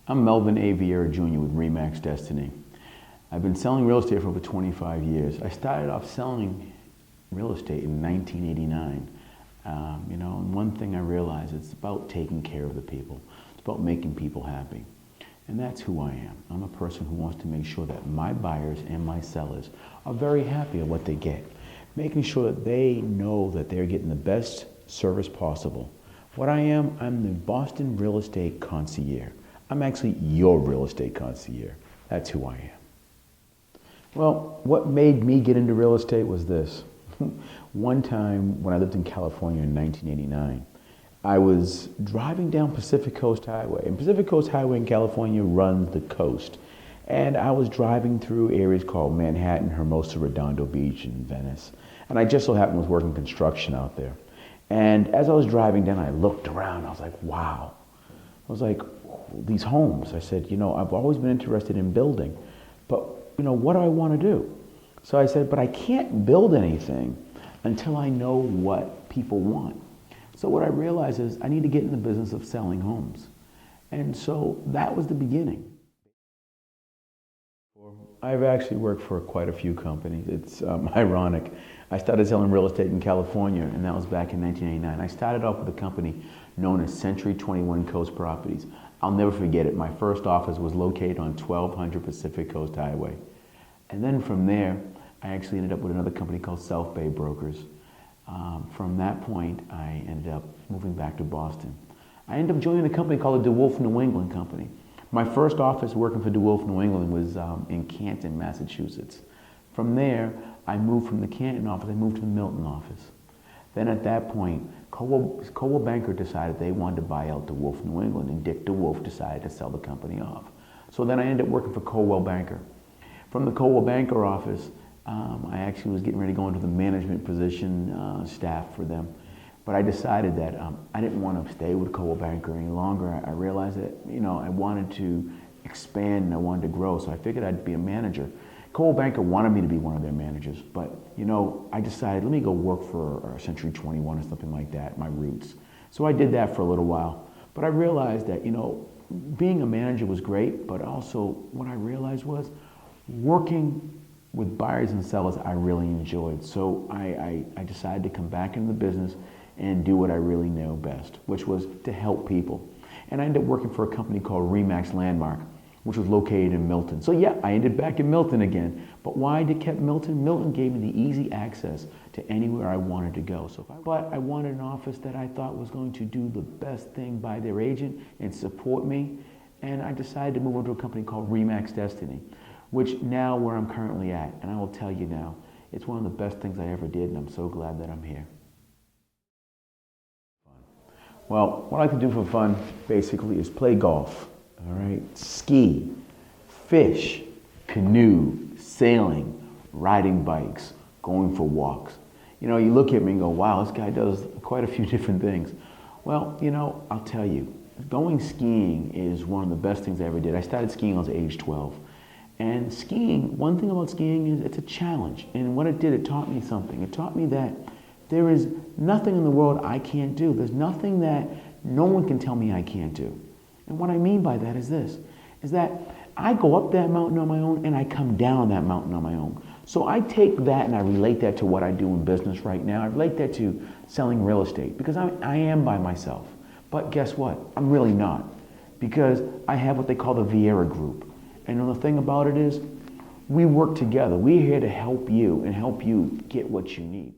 I'm Melvin Vieira Jr. with Remax Destiny. I've been selling real estate for over 25 years. I started off selling real estate in 1989. And one thing I realized, it's about taking care of the people. It's about making people happy. And that's who I am. I'm a person who wants to make sure that my buyers and my sellers are very happy at what they get. Making sure that they know that they're getting the best service possible. What I am, I'm the Boston real estate concierge. I'm actually your real estate concierge. That's who I am. Well, what made me get into real estate was this. One time when I lived in California in 1989, I was driving down Pacific Coast Highway. And Pacific Coast Highway in California runs the coast. And I was driving through areas called Manhattan, Hermosa, Redondo Beach, and Venice. And I just so happened was working construction out there. And as I was driving down, I looked around. I was like, wow. I was like, these homes. I said, I've always been interested in building, but what do I want to do? So I said, but I can't build anything until I know what people want. So what I realized is I need to get in the business of selling homes. And so that was the beginning. I've actually worked for quite a few companies. It's ironic. I started selling real estate in California, and that was back in 1989. I started off with a company known as Century 21 Coast Properties. I'll never forget it. My first office was located on 1200 Pacific Coast Highway. And then from there, I actually ended up with another company called South Bay Brokers. From that point, I ended up moving back to Boston. I ended up joining a company called the DeWolf New England Company. My first office working for DeWolf New England was in Canton, Massachusetts. From there, I moved from the Canton office, I moved to the Milton office. Then at that point, Coldwell Banker decided they wanted to buy out DeWolf New England, and Dick DeWolf decided to sell the company off. So then I ended up working for Coldwell Banker. From the Coldwell Banker office, I actually was getting ready to go into the management position, staff for them. But I decided that I didn't want to stay with Coldwell Banker any longer. I realized that, I wanted to expand and I wanted to grow, so I figured I'd be a manager. Coldwell Banker wanted me to be one of their managers, but I decided, let me go work for Century 21 or something like that, my roots. So I did that for a little while, but I realized that, being a manager was great, but also what I realized was working with buyers and sellers I really enjoyed. So I decided to come back into the business and do what I really know best, which was to help people. And I ended up working for a company called Remax Landmark, which was located in Milton. So yeah, I ended back in Milton again. But why I kept Milton? Milton gave me the easy access to anywhere I wanted to go. But I wanted an office that I thought was going to do the best thing by their agent and support me. And I decided to move over to a company called Remax Destiny, which now where I'm currently at. And I will tell you now, it's one of the best things I ever did, and I'm so glad that I'm here. Well, what I like to do for fun, basically, is play golf. All right, ski, fish, canoe, sailing, riding bikes, going for walks. You look at me and go, wow, this guy does quite a few different things. Well, I'll tell you, going skiing is one of the best things I ever did. I started skiing when I was age 12. And skiing, one thing about skiing is it's a challenge. And what it did, it taught me something. It taught me that there is nothing in the world I can't do. There's nothing that no one can tell me I can't do. And what I mean by that is this, is that I go up that mountain on my own and I come down that mountain on my own. So I take that and I relate that to what I do in business right now. I relate that to selling real estate because I am by myself. But guess what? I'm really not, because I have what they call the Vieira group. And the thing about it is we work together. We're here to help you and help you get what you need.